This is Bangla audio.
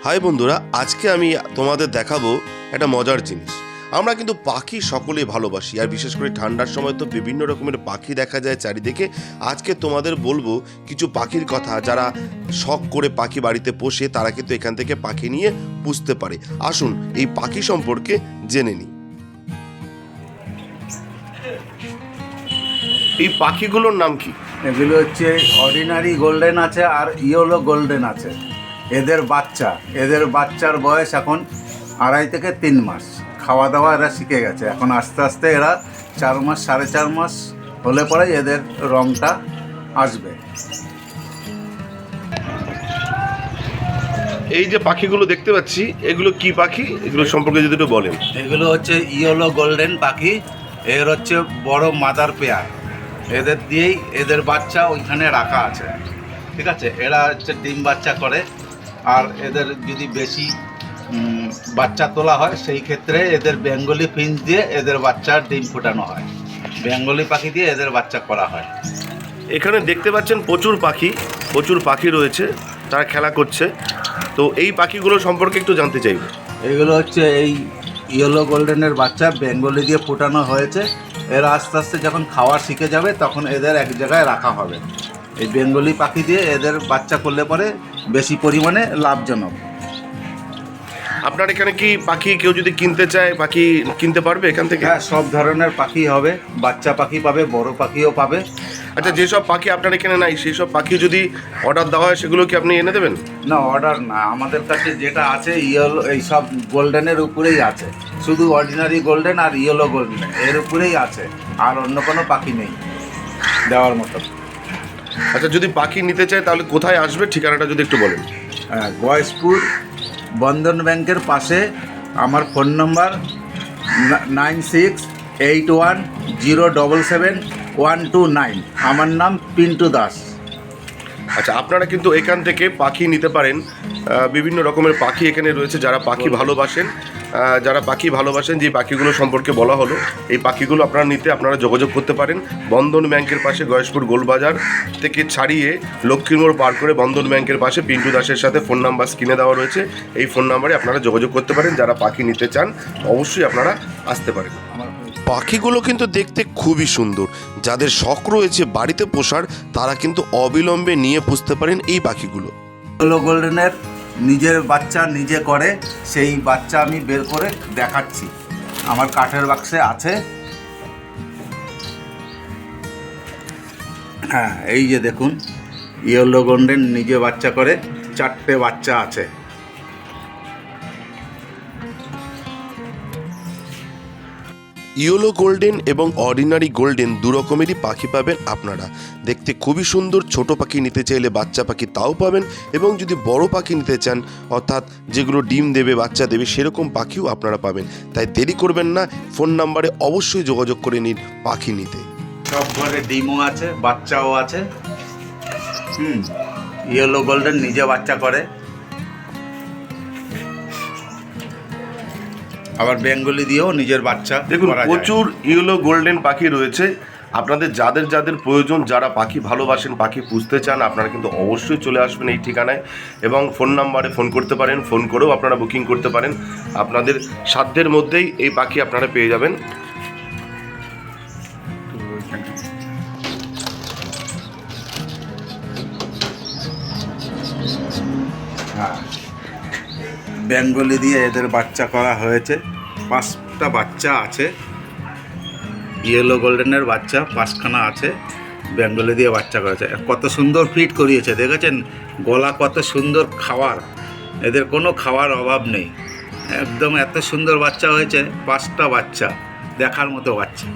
হাই বন্ধুরা, আজকে আমি তোমাদের দেখাবো একটা মজার জিনিস। আমরা কিন্তু পাখি সকলেই ভালোবাসি, আর বিশেষ করে ঠান্ডার সময় তো বিভিন্ন রকমের পাখি দেখা যায় চারিদিকে। আজকে তোমাদের বলবো কিছু পাখির কথা, যারা শখ করে পাখি বাড়িতে পোষে তারা কিন্তু এখান থেকে পাখি নিয়ে পুষতে পারে। আসুন এই পাখি সম্পর্কে জেনে নিই। এই পাখিগুলোর নাম কি? এগুলো হচ্ছে অর্ডিনারি গোল্ডেন আছে আর ইয়েলো গোল্ডেন আছে। এদের বাচ্চার বয়স এখন 2.5 থেকে 3 মাস। খাওয়া দাওয়া এরা শিখে গেছে, এখন আস্তে আস্তে এরা 4 মাস 4.5 মাস হলে পরে এদের রঙটা আসবে। এই যে পাখিগুলো দেখতে পাচ্ছি, এগুলো কি পাখি? এগুলো সম্পর্কে যদি একটু বলেন। এগুলো হচ্ছে ইয়েলো গোল্ডেন পাখি। এর হচ্ছে বড় মাদার পেয়ার। এদের দিয়েই এদের বাচ্চা ওইখানে রাখা আছে, ঠিক আছে। এরা হচ্ছে ডিম বাচ্চা করে, আর এদের যদি বেশি বাচ্চা তোলা হয় সেই ক্ষেত্রে এদের বেঙ্গলি ফিঞ্চ দিয়ে এদের বাচ্চার ডিম ফোটানো হয়। বেঙ্গলি পাখি দিয়ে এদের বাচ্চা করা হয়। এখানে দেখতে পাচ্ছেন প্রচুর পাখি রয়েছে, তারা খেলা করছে। তো এই পাখিগুলো সম্পর্কে একটু জানতে চাইব। এগুলো হচ্ছে এই ইয়েলো গোল্ডেনের বাচ্চা বেঙ্গলি দিয়ে ফোটানো হয়েছে। এরা আস্তে আস্তে যখন খাওয়া শিখে যাবে তখন এদের এক জায়গায় রাখা হবে। এই বেঙ্গলি পাখি দিয়ে এদের বাচ্চা করলে পরে বেশি পরিমাণে লাভজনক। আপনার এখানে কি পাখি কেউ যদি কিনতে চায়, পাখি কিনতে পারবে এখান থেকে? হ্যাঁ, সব ধরনের পাখি হবে, বাচ্চা পাখি পাবে, বড় পাখিও পাবে। আচ্ছা, যেসব পাখি আপনার এখানে নাই সেই সব পাখি যদি অর্ডার দেওয়া হয় সেগুলো কি আপনি এনে দেবেন? না, অর্ডার না, আমাদের কাছে যেটা আছে ইয়েলো, এই সব গোল্ডেনের উপরেই আছে। শুধু অর্ডিনারি গোল্ডেন আর ইয়েলো গোল্ডেন এর উপরেই আছে, আর অন্য কোনো পাখি নেই দেওয়ার মতো। আচ্ছা, যদি পাখি নিতে চায় তাহলে কোথায় আসবে, ঠিকানাটা যদি একটু বলেন। হ্যাঁ, গয়েশপুর বন্ধন ব্যাংকের পাশে। আমার ফোন নম্বর 9681077129। আমার নাম পিন্টু দাস। আচ্ছা, আপনারা কিন্তু এখান থেকে পাখি নিতে পারেন। বিভিন্ন রকমের পাখি এখানে রয়েছে। যারা পাখি ভালোবাসেন যে পাখিগুলো সম্পর্কে বলা হলো, এই পাখিগুলো আপনারা নিতে আপনারা যোগাযোগ করতে পারেন। বন্ধন ব্যাংকের পাশে গয়েশপুর গোলবাজার থেকে ছাড়িয়ে লক্ষ্মীর মোড় পার করে বন্ধন ব্যাংকের পাশে পিন্টু দাসের সাথে ফোন নাম্বার স্ক্রিনে দেওয়া রয়েছে। এই ফোন নাম্বারে আপনারা যোগাযোগ করতে পারেন। যারা পাখি নিতে চান অবশ্যই আপনারা আসতে পারেন। পাখিগুলো কিন্তু দেখতে খুবই সুন্দর। যাদের শখ রয়েছে বাড়িতে পোষার তারা কিন্তু অবিলম্বে নিয়ে পুষতে পারেন এই পাখিগুলো। ইয়েলো গোল্ডেনের নিজের বাচ্চা নিজে করে, সেই বাচ্চা আমি বের করে দেখাচ্ছি। আমার কাঠের বাক্সে আছে। হ্যাঁ, এই যে দেখুন, ইয়েলো গোল্ডেন নিজে বাচ্চা করে, 4টে বাচ্চা আছে। ইয়েলো গোল্ডেন এবং অর্ডিনারি গোল্ডেন দু রকমেরই পাখি পাবেন আপনারা। দেখতে খুবই সুন্দর। ছোট পাখি নিতে চাইলে বাচ্চা পাখি তাও পাবেন, এবং যদি বড় পাখি নিতে চান, অর্থাৎ যেগুলো ডিম দেবে বাচ্চা দেবে সেরকম পাখিও আপনারা পাবেন। তাই দেরি করবেন না, ফোন নাম্বারে অবশ্যই যোগাযোগ করে নিন পাখি নিতে। সব ঘরে ডিমও আছে, বাচ্চাও আছে। ইয়েলো গোল্ডেন নিজে বাচ্চা করে, আবার বেঙ্গলি দিয়েও নিজের বাচ্চা দেখুন, করা যায়। প্রচুর ইয়েলো গোল্ডেন পাখি রয়েছে। আপনাদের যাদের প্রয়োজন, যারা পাখি ভালোবাসেন, পাখি পুষতে চান, আপনারা কিন্তু অবশ্যই চলে আসবেন এই ঠিকানায়, এবং ফোন নাম্বারে ফোন করতে পারেন। ফোন করেও আপনারা বুকিং করতে পারেন। আপনাদের সাধ্যের মধ্যেই এই পাখি আপনারা পেয়ে যাবেন। হ্যাঁ, বেঙ্গলি দিয়ে এদের বাচ্চা করা হয়েছে। 5টা বাচ্চা আছে। ইয়েলো গোল্ডেনের বাচ্চা 5খানা আছে, বেঙ্গলি দিয়ে বাচ্চা করেছে। কত সুন্দর ফিট করিয়েছে, দেখেছেন? গলা কত সুন্দর, খাওয়ার এদের কোনো খাওয়ার অভাব নেই। একদম এত সুন্দর বাচ্চা হয়েছে, 5টা বাচ্চা, দেখার মতো বাচ্চা।